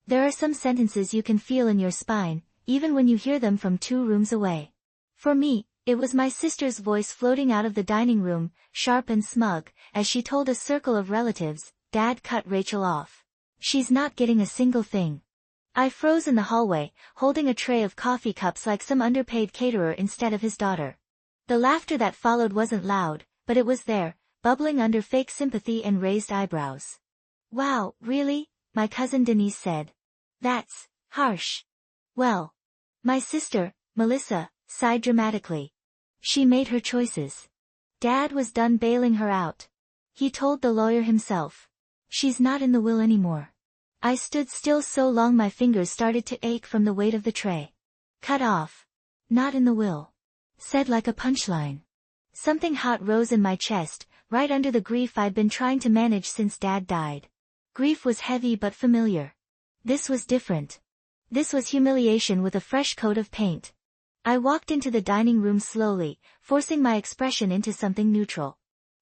There are some sentences you can feel in your spine, even when you hear them from 2 rooms away. For me, it was my sister's voice floating out of the dining room, sharp and smug, as she told a circle of relatives, "Dad cut Rachel off. She's not getting a single thing." I froze in the hallway, holding a tray of coffee cups like some underpaid caterer instead of his daughter. The laughter that followed wasn't loud, but it was there, bubbling under fake sympathy and raised eyebrows. "Wow, really?" my cousin Denise said. "That's harsh." "Well." My sister, Melissa, sighed dramatically. She made her choices. Dad was done bailing her out. He told the lawyer himself. "She's not in the will anymore." I stood still so long my fingers started to ache from the weight of the tray. "Cut off. Not in the will." Said like a punchline. Something hot rose in my chest, right under the grief I'd been trying to manage since Dad died. Grief was heavy but familiar. This was different. This was humiliation with a fresh coat of paint. I walked into the dining room slowly, forcing my expression into something neutral.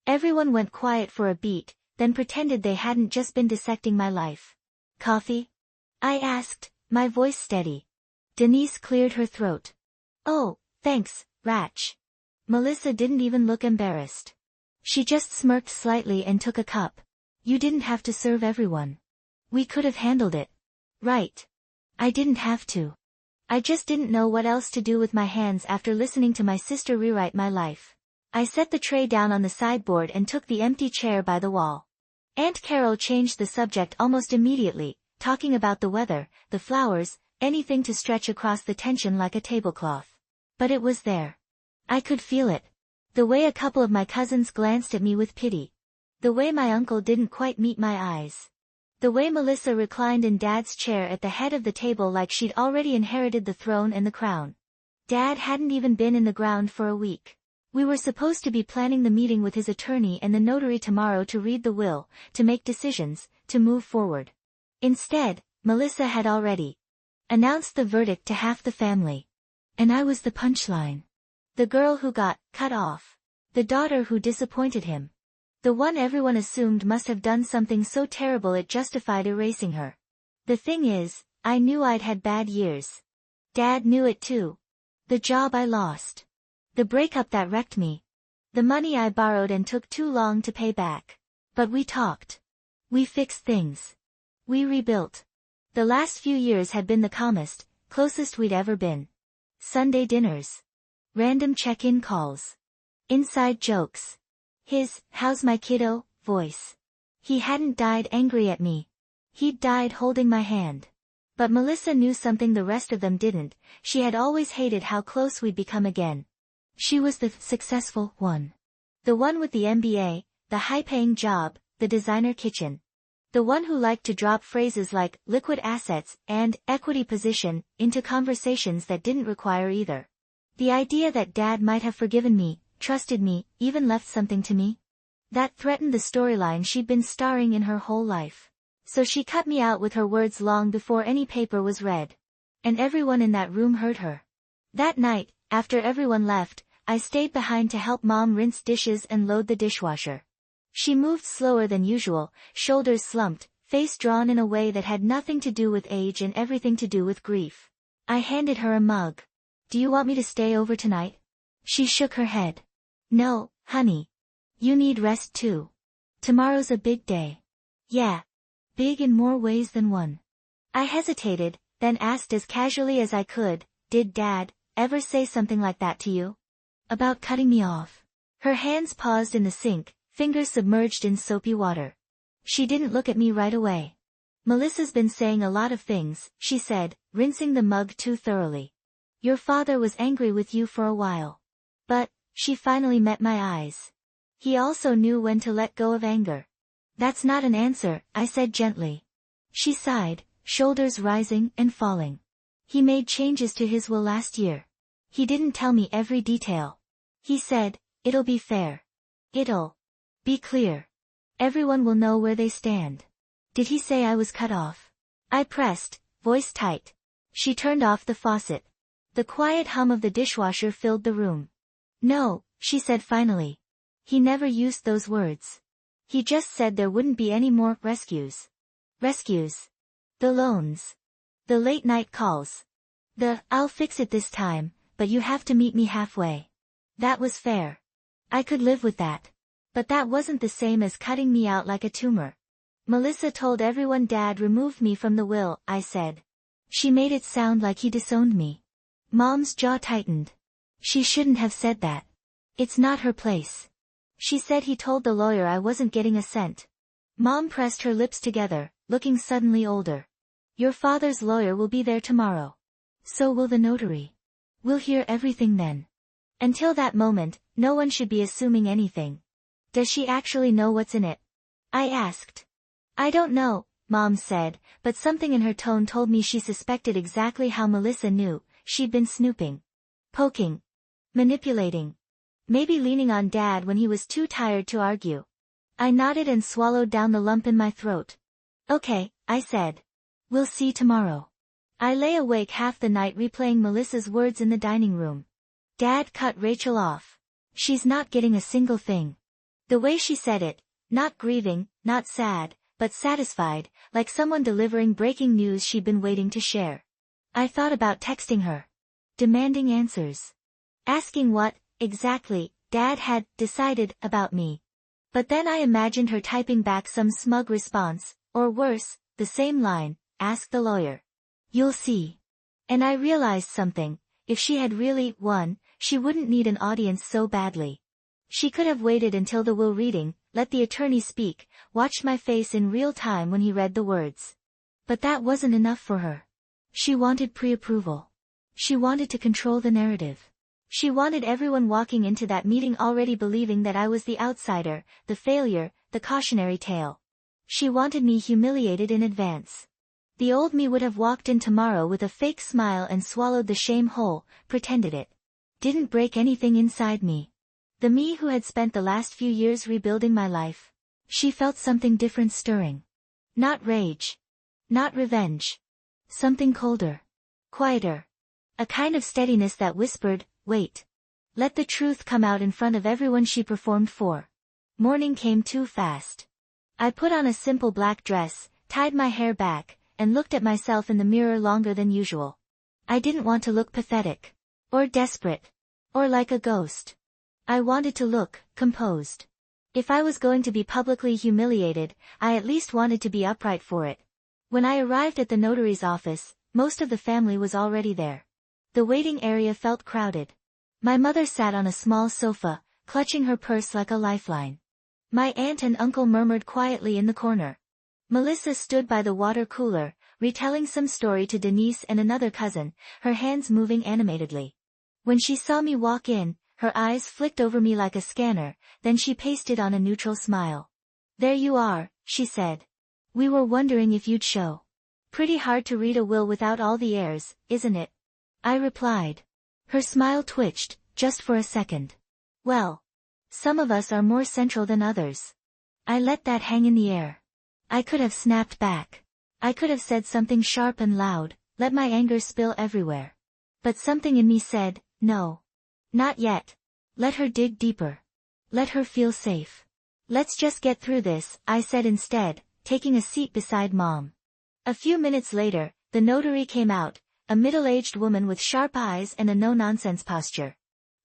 Everyone went quiet for a beat, then pretended they hadn't just been dissecting my life. "Coffee?" I asked, my voice steady. Denise cleared her throat. "Oh, thanks, Ratch." Melissa didn't even look embarrassed. She just smirked slightly and took a cup. "You didn't have to serve everyone. We could have handled it." "Right. I didn't have to. I just didn't know what else to do with my hands after listening to my sister rewrite my life." I set the tray down on the sideboard and took the empty chair by the wall. Aunt Carol changed the subject almost immediately, talking about the weather, the flowers, anything to stretch across the tension like a tablecloth. But it was there. I could feel it. The way a couple of my cousins glanced at me with pity. The way my uncle didn't quite meet my eyes. The way Melissa reclined in Dad's chair at the head of the table like she'd already inherited the throne and the crown. Dad hadn't even been in the ground for a week. We were supposed to be planning the meeting with his attorney and the notary tomorrow to read the will, to make decisions, to move forward. Instead, Melissa had already announced the verdict to half the family. And I was the punchline. The girl who got cut off. The daughter who disappointed him. The one everyone assumed must have done something so terrible it justified erasing her. The thing is, I knew I'd had bad years. Dad knew it too. The job I lost. The breakup that wrecked me. The money I borrowed and took too long to pay back. But we talked. We fixed things. We rebuilt. The last few years had been the calmest, closest we'd ever been. Sunday dinners. Random check-in calls. Inside jokes. His, "How's my kiddo?" voice. He hadn't died angry at me. He'd died holding my hand. But Melissa knew something the rest of them didn't. She had always hated how close we'd become again. She was the successful one. The one with the MBA, the high-paying job, the designer kitchen. The one who liked to drop phrases like liquid assets and equity position into conversations that didn't require either. The idea that Dad might have forgiven me, trusted me, even left something to me? That threatened the storyline she'd been starring in her whole life. So she cut me out with her words long before any paper was read. And everyone in that room heard her. That night, after everyone left, I stayed behind to help Mom rinse dishes and load the dishwasher. She moved slower than usual, shoulders slumped, face drawn in a way that had nothing to do with age and everything to do with grief. I handed her a mug. "Do you want me to stay over tonight?" She shook her head. "No, honey. You need rest too. Tomorrow's a big day." "Yeah. Big in more ways than one." I hesitated, then asked as casually as I could, "Did Dad ever say something like that to you? About cutting me off?" Her hands paused in the sink, fingers submerged in soapy water. She didn't look at me right away. "Melissa's been saying a lot of things," she said, rinsing the mug too thoroughly. "Your father was angry with you for a while. But she finally met my eyes. He also knew when to let go of anger." "That's not an answer," I said gently. She sighed, shoulders rising and falling. "He made changes to his will last year. He didn't tell me every detail. He said, it'll be fair. It'll be clear. Everyone will know where they stand." "Did he say I was cut off?" I pressed, voice tight. She turned off the faucet. The quiet hum of the dishwasher filled the room. "No," she said finally. "He never used those words. He just said there wouldn't be any more rescues." "Rescues?" The loans. The late night calls. I'll fix it this time, but you have to meet me halfway. That was fair. I could live with that. But that wasn't the same as cutting me out like a tumor. Melissa told everyone Dad removed me from the will, I said. She made it sound like he disowned me. Mom's jaw tightened. She shouldn't have said that. It's not her place. She said he told the lawyer I wasn't getting a cent. Mom pressed her lips together, looking suddenly older. Your father's lawyer will be there tomorrow. So will the notary. We'll hear everything then. Until that moment, no one should be assuming anything. Does she actually know what's in it? I asked. I don't know, Mom said, but something in her tone told me she suspected exactly how Melissa knew. She'd been snooping. Poking. Manipulating. Maybe leaning on Dad when he was too tired to argue. I nodded and swallowed down the lump in my throat. Okay, I said. We'll see tomorrow. I lay awake half the night replaying Melissa's words in the dining room. Dad cut Rachel off. She's not getting a single thing. The way she said it, not grieving, not sad, but satisfied, like someone delivering breaking news she'd been waiting to share. I thought about texting her. Demanding answers. Asking what, exactly, Dad had decided about me. But then I imagined her typing back some smug response, or worse, the same line, ask the lawyer. You'll see. And I realized something. If she had really won, she wouldn't need an audience so badly. She could have waited until the will reading, let the attorney speak, watched my face in real time when he read the words. But that wasn't enough for her. She wanted pre-approval. She wanted to control the narrative. She wanted everyone walking into that meeting already believing that I was the outsider, the failure, the cautionary tale. She wanted me humiliated in advance. The old me would have walked in tomorrow with a fake smile and swallowed the shame whole, pretended it didn't break anything inside me. The me who had spent the last few years rebuilding my life. She felt something different stirring. Not rage. Not revenge. Something colder. Quieter. A kind of steadiness that whispered, wait. Let the truth come out in front of everyone she performed for. Morning came too fast. I put on a simple black dress, tied my hair back, and looked at myself in the mirror longer than usual. I didn't want to look pathetic. Or desperate. Or like a ghost. I wanted to look composed. If I was going to be publicly humiliated, I at least wanted to be upright for it. When I arrived at the notary's office, most of the family was already there. The waiting area felt crowded. My mother sat on a small sofa, clutching her purse like a lifeline. My aunt and uncle murmured quietly in the corner. Melissa stood by the water cooler, retelling some story to Denise and another cousin, her hands moving animatedly. When she saw me walk in, her eyes flicked over me like a scanner, then she pasted on a neutral smile. There you are, she said. We were wondering if you'd show. Pretty hard to read a will without all the heirs, isn't it? I replied. Her smile twitched, just for a second. Well. Some of us are more central than others. I let that hang in the air. I could have snapped back. I could have said something sharp and loud, let my anger spill everywhere. But something in me said, no. Not yet. Let her dig deeper. Let her feel safe. Let's just get through this, I said instead, taking a seat beside Mom. A few minutes later, the notary came out, a middle-aged woman with sharp eyes and a no-nonsense posture.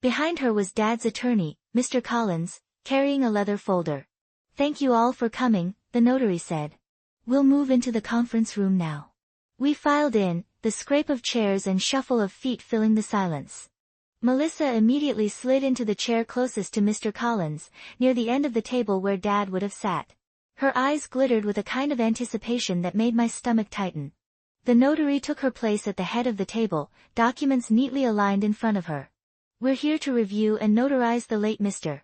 Behind her was Dad's attorney, Mr. Collins, carrying a leather folder. Thank you all for coming, the notary said. We'll move into the conference room now. We filed in, the scrape of chairs and shuffle of feet filling the silence. Melissa immediately slid into the chair closest to Mr. Collins, near the end of the table where Dad would have sat. Her eyes glittered with a kind of anticipation that made my stomach tighten. The notary took her place at the head of the table, documents neatly aligned in front of her. We're here to review and notarize the late Mr.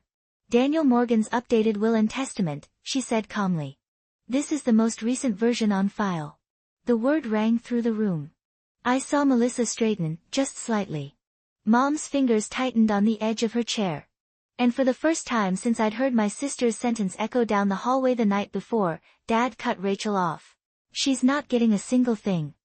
Daniel Morgan's updated will and testament, she said calmly. This is the most recent version on file. The word rang through the room. I saw Melissa straighten, just slightly. Mom's fingers tightened on the edge of her chair. And for the first time since I'd heard my sister's sentence echo down the hallway the night before, Dad cut Rachel off. She's not getting a single thing.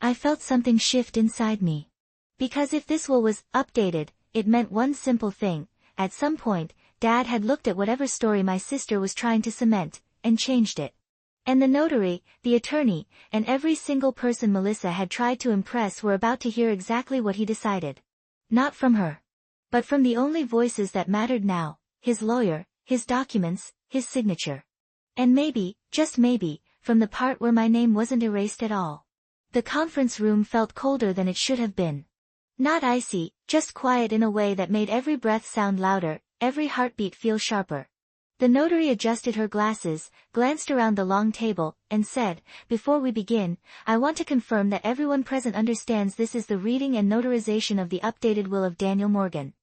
I felt something shift inside me. Because if this will was updated, it meant one simple thing. At some point, Dad had looked at whatever story my sister was trying to cement, and changed it. And the notary, the attorney, and every single person Melissa had tried to impress were about to hear exactly what he decided. Not from her, but from the only voices that mattered now, his lawyer, his documents, his signature. And maybe, just maybe, from the part where my name wasn't erased at all. The conference room felt colder than it should have been. Not icy, just quiet in a way that made every breath sound louder, every heartbeat feel sharper. The notary adjusted her glasses, glanced around the long table, and said, "Before we begin, I want to confirm that everyone present understands this is the reading and notarization of the updated will of Daniel Morgan."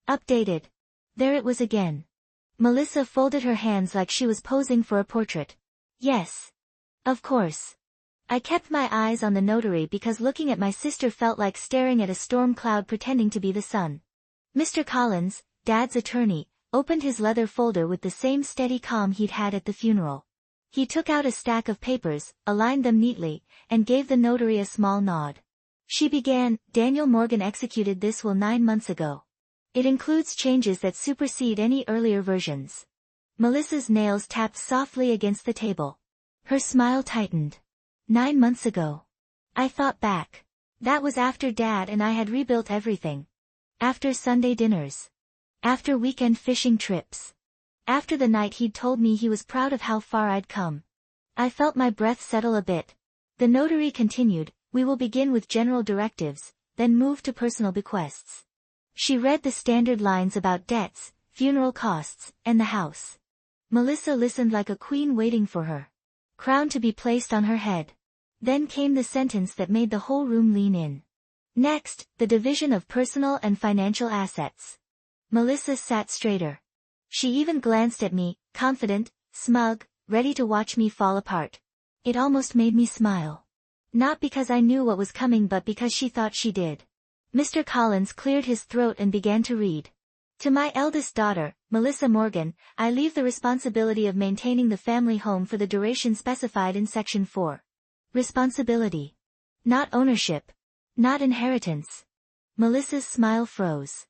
Updated. There it was again. Melissa folded her hands like she was posing for a portrait. Yes. Of course. I kept my eyes on the notary because looking at my sister felt like staring at a storm cloud pretending to be the sun. Mr. Collins, Dad's attorney, opened his leather folder with the same steady calm he'd had at the funeral. He took out a stack of papers, aligned them neatly, and gave the notary a small nod. She began, "Daniel Morgan executed this will 9 months ago. It includes changes that supersede any earlier versions." Melissa's nails tapped softly against the table. Her smile tightened. 9 months ago. I thought back. That was after Dad and I had rebuilt everything. After Sunday dinners. After weekend fishing trips. After the night he'd told me he was proud of how far I'd come. I felt my breath settle a bit. The notary continued, "We will begin with general directives, then move to personal bequests." She read the standard lines about debts, funeral costs, and the house. Melissa listened like a queen waiting for her crown to be placed on her head. Then came the sentence that made the whole room lean in. Next, the division of personal and financial assets. Melissa sat straighter. She even glanced at me, confident, smug, ready to watch me fall apart. It almost made me smile. Not because I knew what was coming but because she thought she did. Mr. Collins cleared his throat and began to read. "To my eldest daughter, Melissa Morgan, I leave the responsibility of maintaining the family home for the duration specified in Section 4. Responsibility. Not ownership. Not inheritance." Melissa's smile froze.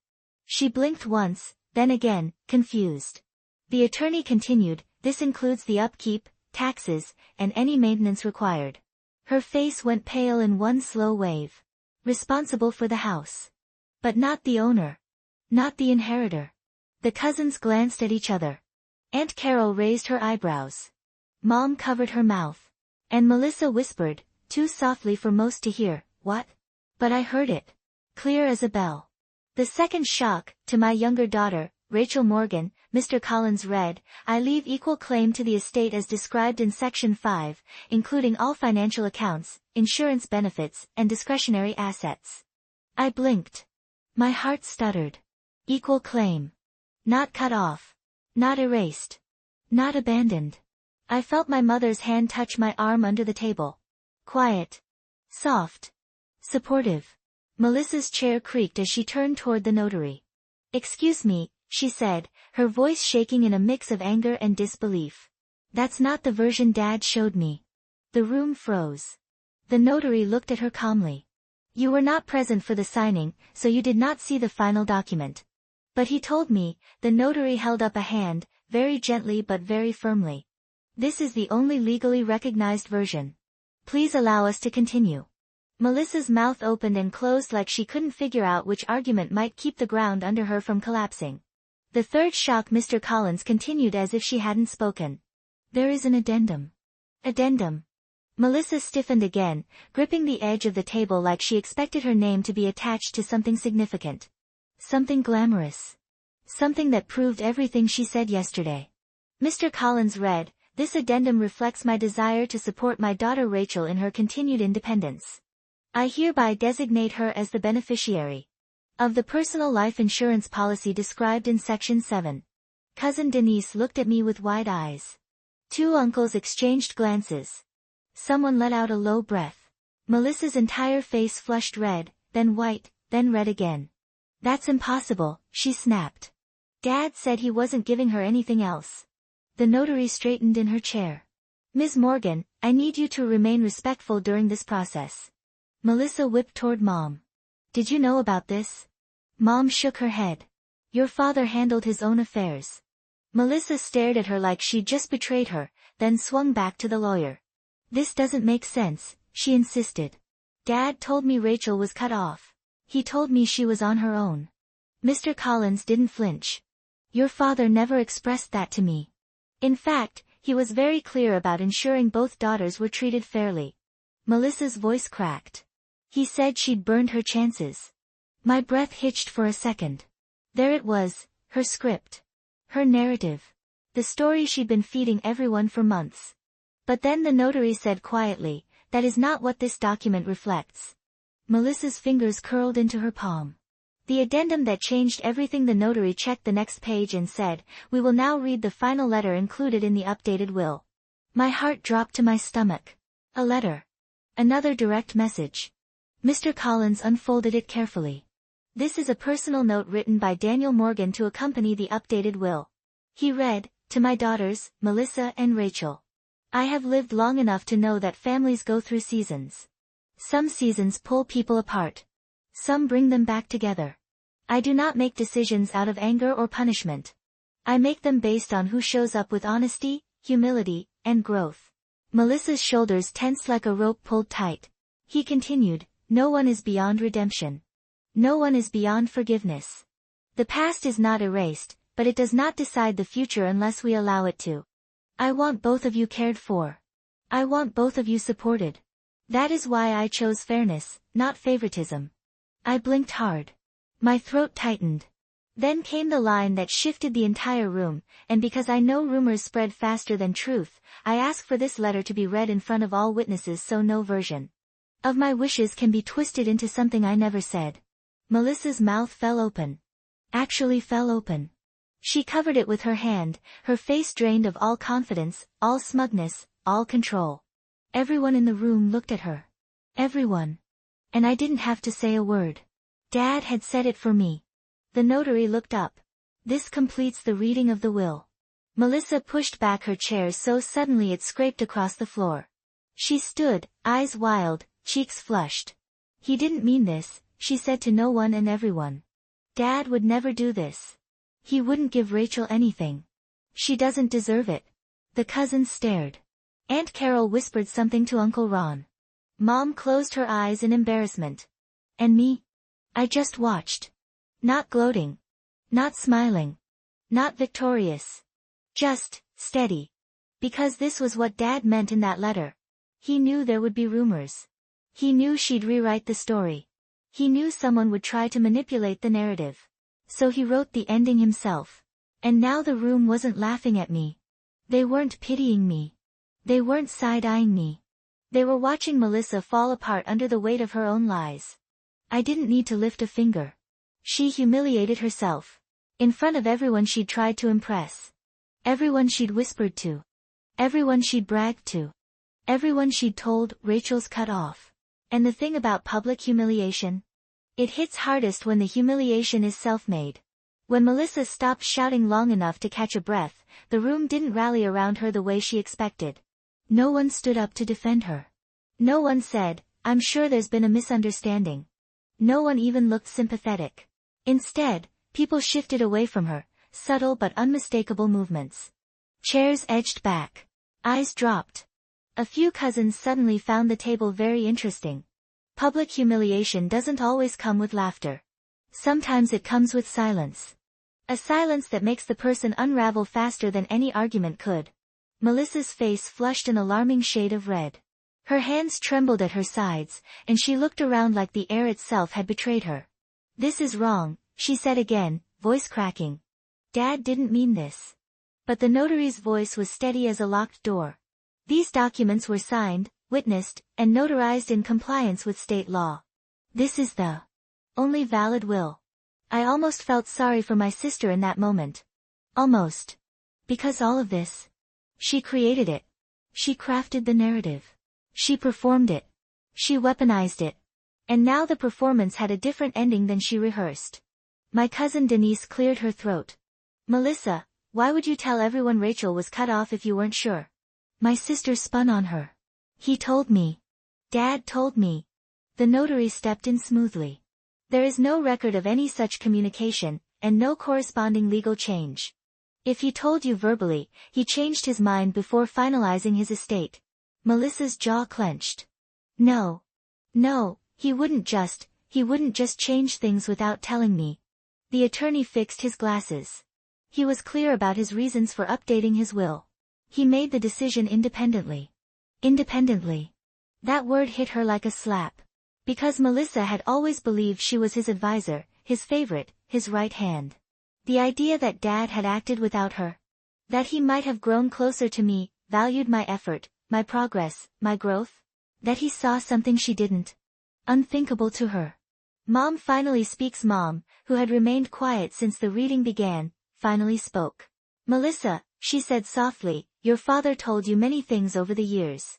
She blinked once, then again, confused. The attorney continued, "This includes the upkeep, taxes, and any maintenance required." Her face went pale in one slow wave. Responsible for the house. But not the owner. Not the inheritor. The cousins glanced at each other. Aunt Carol raised her eyebrows. Mom covered her mouth. And Melissa whispered, too softly for most to hear, "What?" But I heard it. Clear as a bell. "The second shock, to my younger daughter, Rachel Morgan," Mr. Collins read, "I leave equal claim to the estate as described in Section 5, including all financial accounts, insurance benefits, and discretionary assets." I blinked. My heart stuttered. Equal claim. Not cut off. Not erased. Not abandoned. I felt my mother's hand touch my arm under the table. Quiet. Soft. Supportive. Melissa's chair creaked as she turned toward the notary. "Excuse me," she said, her voice shaking in a mix of anger and disbelief. "That's not the version Dad showed me." The room froze. The notary looked at her calmly. "You were not present for the signing, so you did not see the final document. But he told me," the notary held up a hand, very gently but very firmly. "This is the only legally recognized version. Please allow us to continue." Melissa's mouth opened and closed like she couldn't figure out which argument might keep the ground under her from collapsing. "The third shock," Mr. Collins continued as if she hadn't spoken. "There is an addendum." Addendum. Melissa stiffened again, gripping the edge of the table like she expected her name to be attached to something significant. Something glamorous. Something that proved everything she said yesterday. Mr. Collins read, "This addendum reflects my desire to support my daughter Rachel in her continued independence. I hereby designate her as the beneficiary of the personal life insurance policy described in Section 7. Cousin Denise looked at me with wide eyes. Two uncles exchanged glances. Someone let out a low breath. Melissa's entire face flushed red, then white, then red again. "That's impossible," she snapped. "Dad said he wasn't giving her anything else." The notary straightened in her chair. "Ms. Morgan, I need you to remain respectful during this process." Melissa whipped toward Mom. "Did you know about this?" Mom shook her head. "Your father handled his own affairs." Melissa stared at her like she'd just betrayed her, then swung back to the lawyer. This doesn't make sense, she insisted. Dad told me Rachel was cut off. He told me she was on her own. Mr. Collins didn't flinch. Your father never expressed that to me. In fact, he was very clear about ensuring both daughters were treated fairly. Melissa's voice cracked. He said she'd burned her chances. My breath hitched for a second. There it was, her script. Her narrative. The story she'd been feeding everyone for months. But then the notary said quietly, that is not what this document reflects. Melissa's fingers curled into her palm. The addendum that changed everything. The notary checked the next page and said, we will now read the final letter included in the updated will. My heart dropped to my stomach. A letter. Another direct message. Mr. Collins unfolded it carefully. This is a personal note written by Daniel Morgan to accompany the updated will. He read, to my daughters, Melissa and Rachel. I have lived long enough to know that families go through seasons. Some seasons pull people apart. Some bring them back together. I do not make decisions out of anger or punishment. I make them based on who shows up with honesty, humility, and growth. Melissa's shoulders tensed like a rope pulled tight. He continued, no one is beyond redemption. No one is beyond forgiveness. The past is not erased, but it does not decide the future unless we allow it to. I want both of you cared for. I want both of you supported. That is why I chose fairness, not favoritism. I blinked hard. My throat tightened. Then came the line that shifted the entire room, and because I know rumors spread faster than truth, I ask for this letter to be read in front of all witnesses so no version of my wishes can be twisted into something I never said. Melissa's mouth fell open. Actually fell open. She covered it with her hand, her face drained of all confidence, all smugness, all control. Everyone in the room looked at her. Everyone. And I didn't have to say a word. Dad had said it for me. The notary looked up. This completes the reading of the will. Melissa pushed back her chair so suddenly it scraped across the floor. She stood, eyes wild, cheeks flushed. He didn't mean this, she said to no one and everyone. Dad would never do this. He wouldn't give Rachel anything. She doesn't deserve it. The cousins stared. Aunt Carol whispered something to Uncle Ron. Mom closed her eyes in embarrassment. And me? I just watched. Not gloating. Not smiling. Not victorious. Just, steady. Because this was what Dad meant in that letter. He knew there would be rumors. He knew she'd rewrite the story. He knew someone would try to manipulate the narrative. So he wrote the ending himself. And now the room wasn't laughing at me. They weren't pitying me. They weren't side-eyeing me. They were watching Melissa fall apart under the weight of her own lies. I didn't need to lift a finger. She humiliated herself. In front of everyone she'd tried to impress. Everyone she'd whispered to. Everyone she'd bragged to. Everyone she'd told, Rachel's cut off. And the thing about public humiliation? It hits hardest when the humiliation is self-made. When Melissa stopped shouting long enough to catch a breath, the room didn't rally around her the way she expected. No one stood up to defend her. No one said, I'm sure there's been a misunderstanding. No one even looked sympathetic. Instead, people shifted away from her, subtle but unmistakable movements. Chairs edged back. Eyes dropped. A few cousins suddenly found the table very interesting. Public humiliation doesn't always come with laughter. Sometimes it comes with silence. A silence that makes the person unravel faster than any argument could. Melissa's face flushed an alarming shade of red. Her hands trembled at her sides, and she looked around like the air itself had betrayed her. This is wrong, she said again, voice cracking. Dad didn't mean this. But the notary's voice was steady as a locked door. These documents were signed, witnessed, and notarized in compliance with state law. This is the only valid will. I almost felt sorry for my sister in that moment. Almost. Because all of this. She created it. She crafted the narrative. She performed it. She weaponized it. And now the performance had a different ending than she rehearsed. My cousin Denise cleared her throat. Melissa, why would you tell everyone Rachel was cut off if you weren't sure? My sister spun on her. He told me. Dad told me. The notary stepped in smoothly. There is no record of any such communication, and no corresponding legal change. If he told you verbally, he changed his mind before finalizing his estate. Melissa's jaw clenched. No. No, he wouldn't just change things without telling me. The attorney fixed his glasses. He was clear about his reasons for updating his will. He made the decision independently. Independently. That word hit her like a slap. Because Melissa had always believed she was his advisor, his favorite, his right hand. The idea that Dad had acted without her. That he might have grown closer to me, valued my effort, my progress, my growth. That he saw something she didn't. Unthinkable to her. Mom finally speaks. Mom, who had remained quiet since the reading began, finally spoke. Melissa, she said softly, your father told you many things over the years.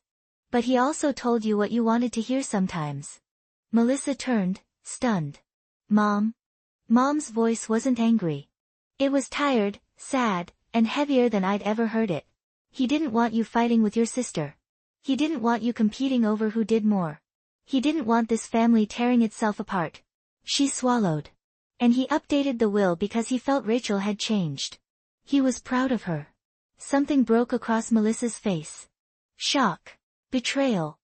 But he also told you what you wanted to hear sometimes. Melissa turned, stunned. Mom? Mom's voice wasn't angry. It was tired, sad, and heavier than I'd ever heard it. He didn't want you fighting with your sister. He didn't want you competing over who did more. He didn't want this family tearing itself apart. She swallowed. And he updated the will because he felt Rachel had changed. He was proud of her. Something broke across Melissa's face. Shock. Betrayal.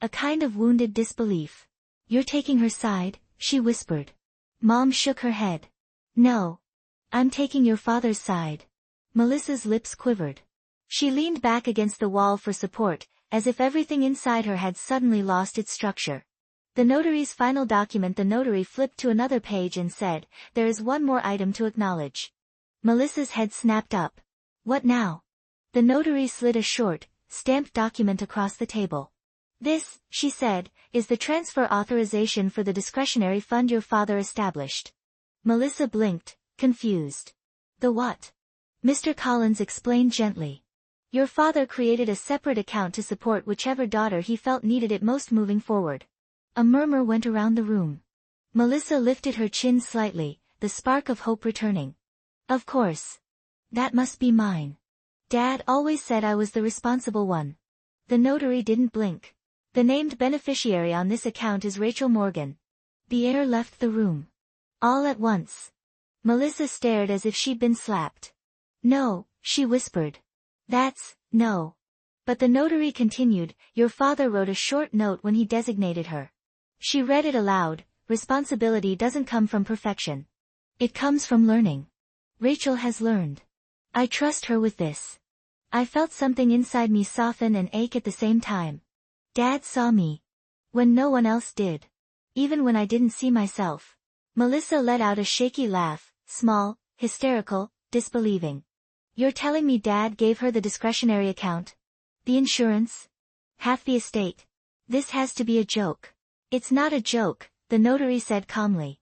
A kind of wounded disbelief. You're taking her side, she whispered. Mom shook her head. No. I'm taking your father's side. Melissa's lips quivered. She leaned back against the wall for support, as if everything inside her had suddenly lost its structure. The notary's final document. The notary flipped to another page and said, there is one more item to acknowledge. Melissa's head snapped up. What now? The notary slid a short, stamped document across the table. This, she said, is the transfer authorization for the discretionary fund your father established. Melissa blinked, confused. The what? Mr. Collins explained gently. Your father created a separate account to support whichever daughter he felt needed it most moving forward. A murmur went around the room. Melissa lifted her chin slightly, the spark of hope returning. Of course. That must be mine. Dad always said I was the responsible one. The notary didn't blink. The named beneficiary on this account is Rachel Morgan. The heir left the room. All at once. Melissa stared as if she'd been slapped. No, she whispered. No. But the notary continued, your father wrote a short note when he designated her. She read it aloud, responsibility doesn't come from perfection. It comes from learning. Rachel has learned. I trust her with this. I felt something inside me soften and ache at the same time. Dad saw me. When no one else did. Even when I didn't see myself. Melissa let out a shaky laugh, small, hysterical, disbelieving. You're telling me Dad gave her the discretionary account? The insurance? Half the estate? This has to be a joke. It's not a joke, the notary said calmly.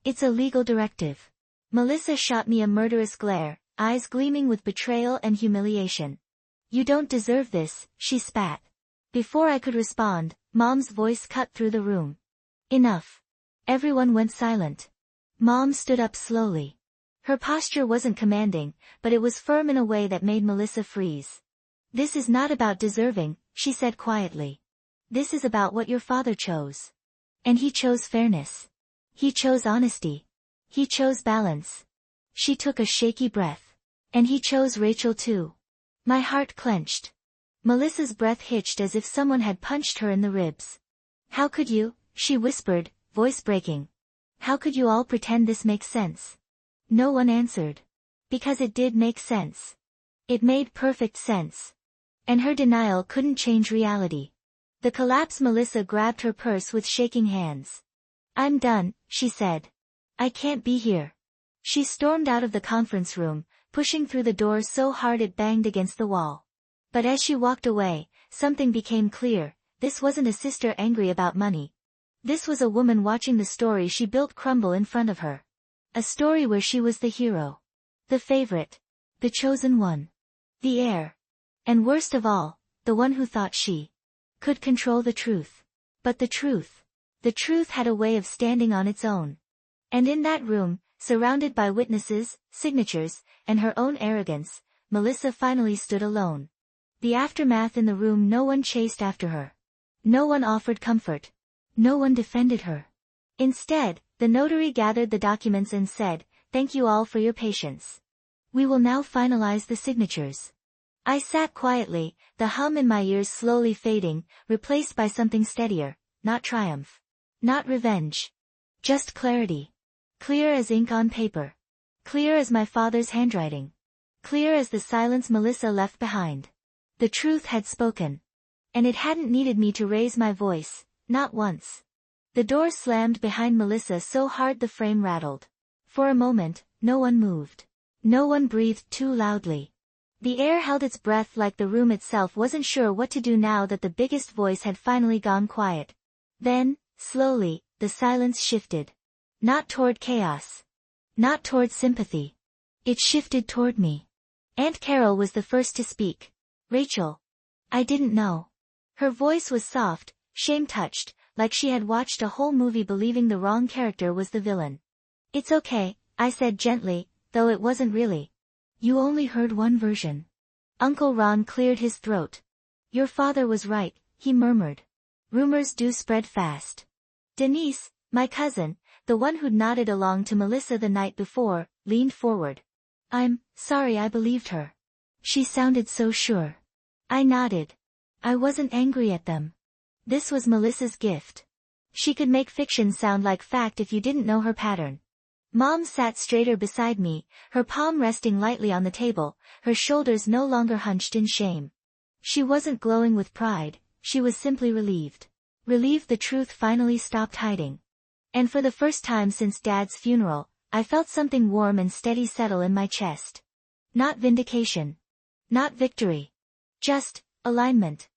It's a legal directive. Melissa shot me a murderous glare, eyes gleaming with betrayal and humiliation. You don't deserve this, she spat. Before I could respond, Mom's voice cut through the room. Enough. Everyone went silent. Mom stood up slowly. Her posture wasn't commanding, but it was firm in a way that made Melissa freeze. This is not about deserving, she said quietly. This is about what your father chose. And he chose fairness. He chose honesty. He chose balance. She took a shaky breath. And he chose Rachel too. My heart clenched. Melissa's breath hitched as if someone had punched her in the ribs. How could you, she whispered, voice breaking. How could you all pretend this makes sense? No one answered. Because it did make sense. It made perfect sense. And her denial couldn't change reality. The collapse. Melissa grabbed her purse with shaking hands. I'm done, she said. I can't be here. She stormed out of the conference room, pushing through the door so hard it banged against the wall. But as she walked away, something became clear. This wasn't a sister angry about money. This was a woman watching the story she built crumble in front of her. A story where she was the hero. The favorite. The chosen one. The heir. And worst of all, the one who thought she could control the truth. But the truth had a way of standing on its own. And in that room, surrounded by witnesses, signatures, and her own arrogance, Melissa finally stood alone. The aftermath in the room. No one chased after her. No one offered comfort. No one defended her. Instead, the notary gathered the documents and said, thank you all for your patience. We will now finalize the signatures. I sat quietly, the hum in my ears slowly fading, replaced by something steadier, not triumph. Not revenge. Just clarity. Clear as ink on paper. Clear as my father's handwriting. Clear as the silence Melissa left behind. The truth had spoken. And it hadn't needed me to raise my voice, not once. The door slammed behind Melissa so hard the frame rattled. For a moment, no one moved. No one breathed too loudly. The air held its breath like the room itself wasn't sure what to do now that the biggest voice had finally gone quiet. Then, slowly, the silence shifted. Not toward chaos. Not toward sympathy. It shifted toward me. Aunt Carol was the first to speak. Rachel. I didn't know. Her voice was soft, shame-touched, like she had watched a whole movie believing the wrong character was the villain. It's okay, I said gently, though it wasn't really. You only heard one version. Uncle Ron cleared his throat. Your father was right, he murmured. Rumors do spread fast. Denise, my cousin, the one who'd nodded along to Melissa the night before, leaned forward. I'm sorry I believed her. She sounded so sure. I nodded. I wasn't angry at them. This was Melissa's gift. She could make fiction sound like fact if you didn't know her pattern. Mom sat straighter beside me, her palm resting lightly on the table, her shoulders no longer hunched in shame. She wasn't glowing with pride, she was simply relieved. Relieved the truth finally stopped hiding. And for the first time since Dad's funeral, I felt something warm and steady settle in my chest. Not vindication. Not victory. Just alignment.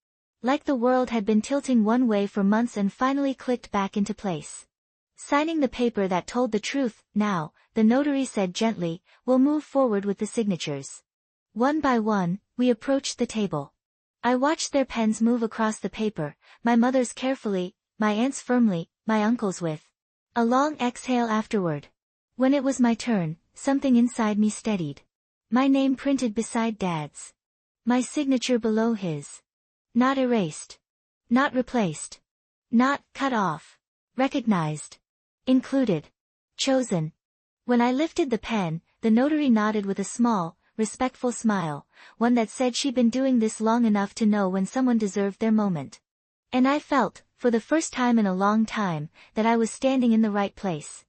Like the world had been tilting one way for months and finally clicked back into place. Signing the paper that told the truth, now, the notary said gently, we'll move forward with the signatures. One by one, we approached the table. I watched their pens move across the paper, my mother's carefully, my aunt's firmly, my uncle's with a long exhale afterward. When it was my turn, something inside me steadied. My name printed beside Dad's. My signature below his. Not erased. Not replaced. Not cut off. Recognized. Included. Chosen. When I lifted the pen, the notary nodded with a small, respectful smile, one that said she'd been doing this long enough to know when someone deserved their moment. And I felt, for the first time in a long time, that I was standing in the right place.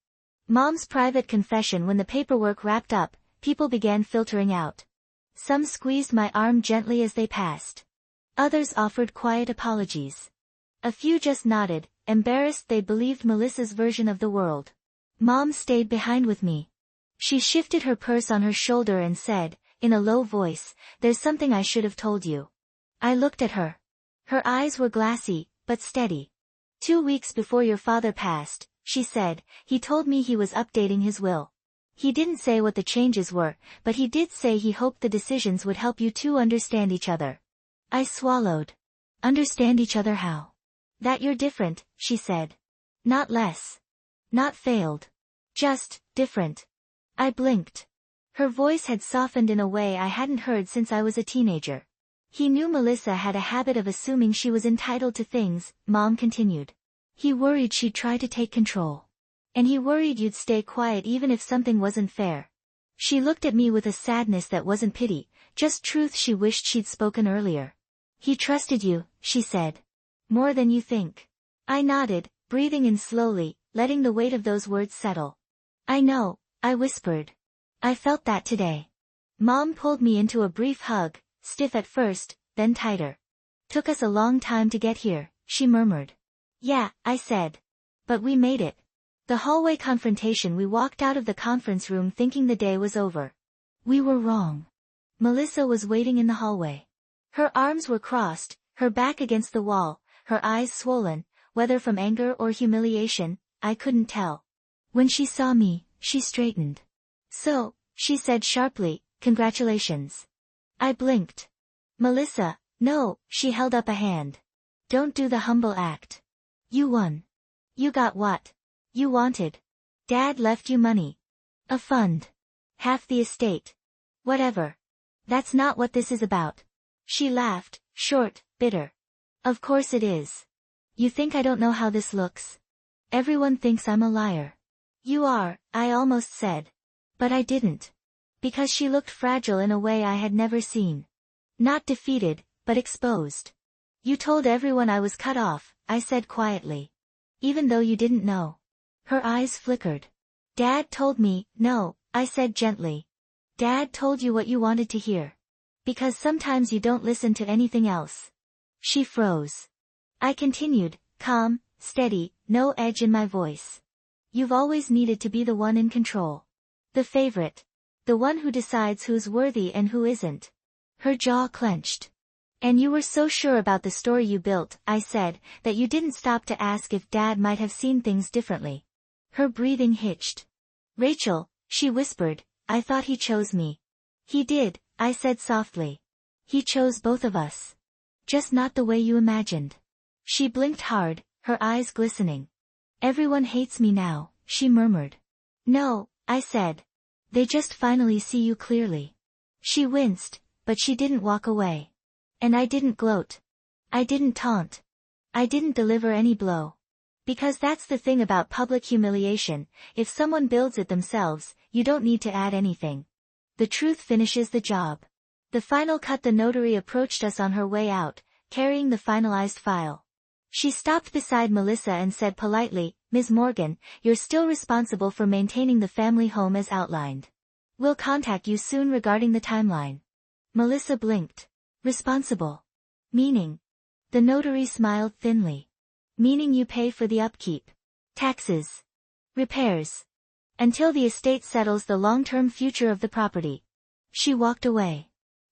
Mom's private confession. When the paperwork wrapped up, people began filtering out. Some squeezed my arm gently as they passed. Others offered quiet apologies. A few just nodded, embarrassed they believed Melissa's version of the world. Mom stayed behind with me. She shifted her purse on her shoulder and said, in a low voice, there's something I should have told you. I looked at her. Her eyes were glassy, but steady. 2 weeks before your father passed, she said, he told me he was updating his will. He didn't say what the changes were, but he did say he hoped the decisions would help you two understand each other. I swallowed. Understand each other how? That you're different, she said. Not less. Not failed. Just, different. I blinked. Her voice had softened in a way I hadn't heard since I was a teenager. He knew Melissa had a habit of assuming she was entitled to things, Mom continued. He worried she'd try to take control. And he worried you'd stay quiet even if something wasn't fair. She looked at me with a sadness that wasn't pity, just truth she wished she'd spoken earlier. He trusted you, she said. More than you think. I nodded, breathing in slowly, letting the weight of those words settle. I know, I whispered. I felt that today. Mom pulled me into a brief hug, stiff at first, then tighter. Took us a long time to get here, she murmured. Yeah, I said. But we made it. The hallway confrontation. We walked out of the conference room thinking the day was over. We were wrong. Melissa was waiting in the hallway. Her arms were crossed, her back against the wall, her eyes swollen, whether from anger or humiliation, I couldn't tell. When she saw me, she straightened. So, she said sharply, congratulations. I blinked. Melissa, no, she held up a hand. Don't do the humble act. You won. You got what you wanted. Dad left you money. A fund. Half the estate. Whatever. That's not what this is about. She laughed, short, bitter. Of course it is. You think I don't know how this looks? Everyone thinks I'm a liar. You are, I almost said. But I didn't. Because she looked fragile in a way I had never seen. Not defeated, but exposed. You told everyone I was cut off, I said quietly. Even though you didn't know. Her eyes flickered. Dad told me, no, I said gently. Dad told you what you wanted to hear. Because sometimes you don't listen to anything else. She froze. I continued, calm, steady, no edge in my voice. You've always needed to be the one in control. The favorite. The one who decides who's worthy and who isn't. Her jaw clenched. And you were so sure about the story you built, I said, that you didn't stop to ask if Dad might have seen things differently. Her breathing hitched. Rachel, she whispered, I thought he chose me. He did, I said softly. He chose both of us. Just not the way you imagined. She blinked hard, her eyes glistening. Everyone hates me now, she murmured. No, I said. They just finally see you clearly. She winced, but she didn't walk away. And I didn't gloat. I didn't taunt. I didn't deliver any blow. Because that's the thing about public humiliation, if someone builds it themselves, you don't need to add anything. The truth finishes the job. The final cut. The notary approached us on her way out, carrying the finalized file. She stopped beside Melissa and said politely, Ms. Morgan, you're still responsible for maintaining the family home as outlined. We'll contact you soon regarding the timeline. Melissa blinked. Responsible? Meaning? The notary smiled thinly. Meaning you pay for the upkeep. Taxes. Repairs. Until the estate settles the long-term future of the property. She walked away.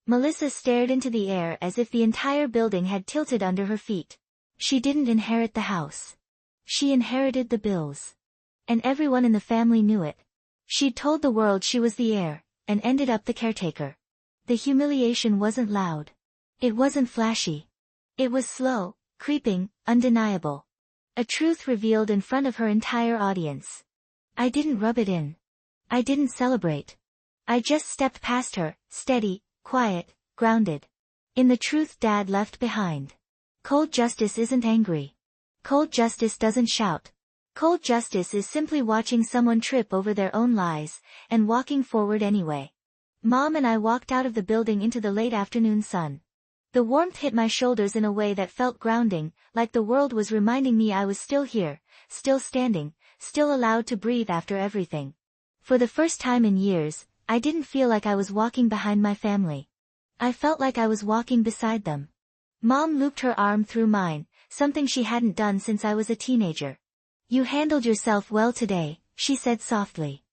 Melissa stared into the air as if the entire building had tilted under her feet. She didn't inherit the house. She inherited the bills. And everyone in the family knew it. She'd told the world she was the heir, and ended up the caretaker. The humiliation wasn't loud. It wasn't flashy. It was slow, creeping, undeniable. A truth revealed in front of her entire audience. I didn't rub it in. I didn't celebrate. I just stepped past her, steady, quiet, grounded. In the truth Dad left behind. Cold justice isn't angry. Cold justice doesn't shout. Cold justice is simply watching someone trip over their own lies, and walking forward anyway. Mom and I walked out of the building into the late afternoon sun. The warmth hit my shoulders in a way that felt grounding, like the world was reminding me I was still here, still standing, still allowed to breathe after everything. For the first time in years, I didn't feel like I was walking behind my family. I felt like I was walking beside them. Mom looped her arm through mine, something she hadn't done since I was a teenager. You handled yourself well today, she said softly.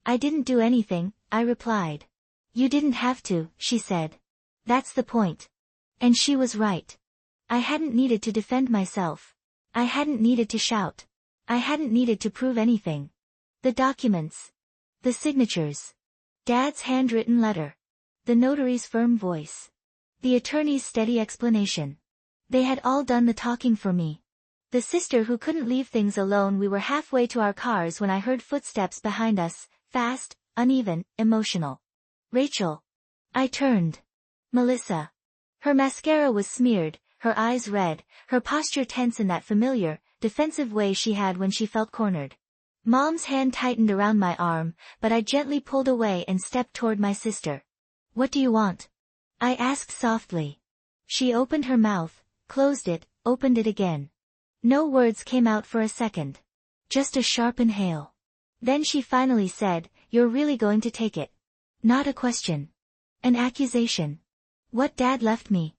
I didn't do anything, I replied. You didn't have to, she said. That's the point. And she was right. I hadn't needed to defend myself. I hadn't needed to shout. I hadn't needed to prove anything. The documents. The signatures. Dad's handwritten letter. The notary's firm voice. The attorney's steady explanation. They had all done the talking for me. The sister who couldn't leave things alone. We were halfway to our cars when I heard footsteps behind us, fast, uneven, emotional. Rachel. I turned. Melissa. Her mascara was smeared, her eyes red, her posture tense in that familiar, defensive way she had when she felt cornered. Mom's hand tightened around my arm, but I gently pulled away and stepped toward my sister. What do you want? I asked softly. She opened her mouth, closed it, opened it again. No words came out for a second. Just a sharp inhale. Then she finally said, You're really going to take it? Not a question. An accusation. What Dad left me?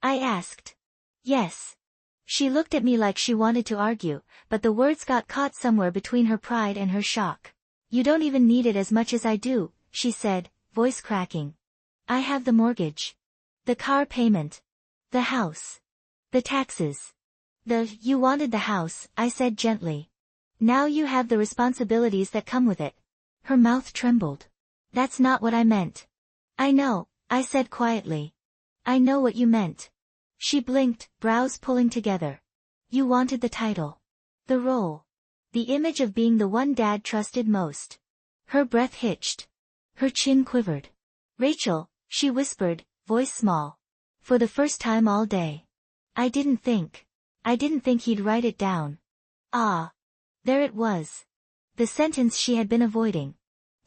I asked. Yes. She looked at me like she wanted to argue, but the words got caught somewhere between her pride and her shock. You don't even need it as much as I do, she said, voice cracking. I have the mortgage. The car payment. The house. The taxes. You wanted the house, I said gently. Now you have the responsibilities that come with it. Her mouth trembled. That's not what I meant. I know, I said quietly. I know what you meant. She blinked, brows pulling together. You wanted the title. The role. The image of being the one Dad trusted most. Her breath hitched. Her chin quivered. Rachel, she whispered, voice small. For the first time all day. I didn't think he'd write it down. Ah. There it was. The sentence she had been avoiding.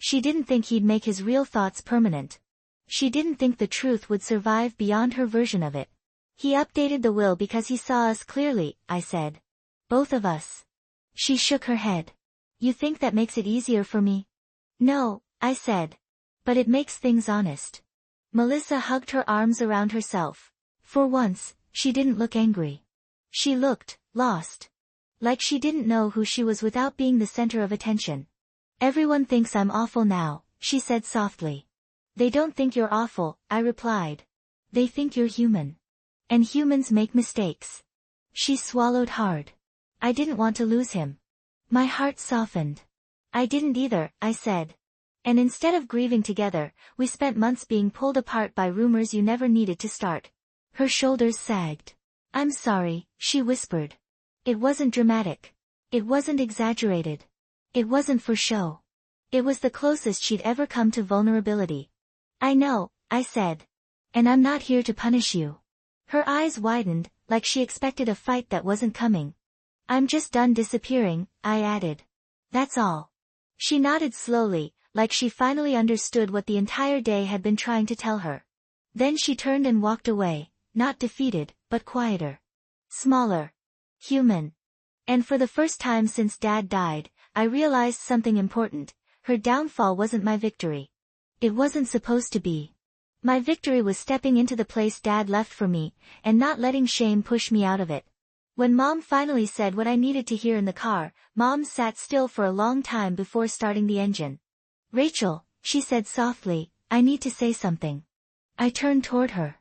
She didn't think he'd make his real thoughts permanent. She didn't think the truth would survive beyond her version of it. He updated the will because he saw us clearly, I said. Both of us. She shook her head. You think that makes it easier for me? No, I said. But it makes things honest. Melissa hugged her arms around herself. For once, she didn't look angry. She looked lost. Like she didn't know who she was without being the center of attention. Everyone thinks I'm awful now, she said softly. They don't think you're awful, I replied. They think you're human. And humans make mistakes. She swallowed hard. I didn't want to lose him. My heart softened. I didn't either, I said. And instead of grieving together, we spent months being pulled apart by rumors you never needed to start. Her shoulders sagged. I'm sorry, she whispered. It wasn't dramatic. It wasn't exaggerated. It wasn't for show. It was the closest she'd ever come to vulnerability. I know, I said. And I'm not here to punish you. Her eyes widened, like she expected a fight that wasn't coming. I'm just done disappearing, I added. That's all. She nodded slowly, like she finally understood what the entire day had been trying to tell her. Then she turned and walked away, not defeated, but quieter. Smaller. Human. And for the first time since Dad died, I realized something important. Her downfall wasn't my victory. It wasn't supposed to be. My victory was stepping into the place Dad left for me, and not letting shame push me out of it. When Mom finally said what I needed to hear in the car, Mom sat still for a long time before starting the engine. Rachel, she said softly, I need to say something. I turned toward her.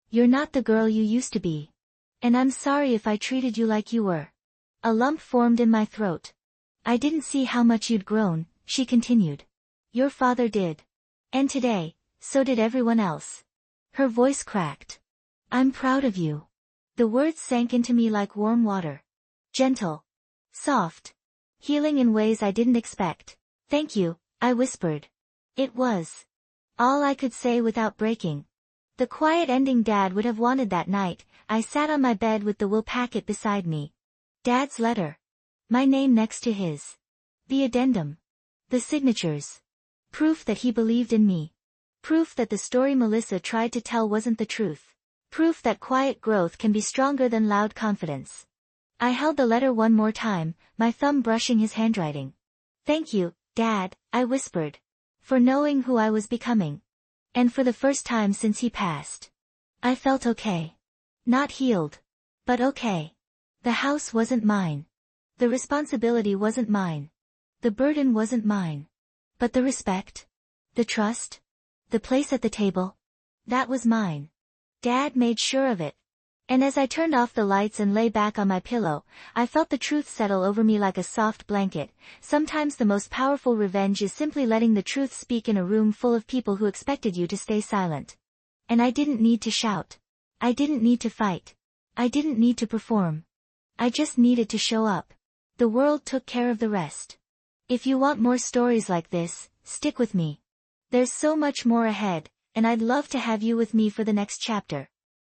You're not the girl you used to be. And I'm sorry if I treated you like you were. A lump formed in my throat. I didn't see how much you'd grown, she continued. Your father did. And today, so did everyone else. Her voice cracked. I'm proud of you. The words sank into me like warm water. Gentle. Soft. Healing in ways I didn't expect. Thank you, I whispered. It was all I could say without breaking. The quiet ending Dad would have wanted that night. I sat on my bed with the will packet beside me. Dad's letter. My name next to his. The addendum. The signatures. Proof that he believed in me. Proof that the story Melissa tried to tell wasn't the truth. Proof that quiet growth can be stronger than loud confidence. I held the letter one more time, my thumb brushing his handwriting. Thank you, Dad, I whispered. For knowing who I was becoming. And for the first time since he passed. I felt okay. Not healed. But okay. The house wasn't mine. The responsibility wasn't mine. The burden wasn't mine. But the respect. The trust. The place at the table. That was mine. Dad made sure of it. And as I turned off the lights and lay back on my pillow, I felt the truth settle over me like a soft blanket. Sometimes the most powerful revenge is simply letting the truth speak in a room full of people who expected you to stay silent. And I didn't need to shout. I didn't need to fight. I didn't need to perform. I just needed to show up. The world took care of the rest. If you want more stories like this, stick with me. There's so much more ahead, and I'd love to have you with me for the next chapter.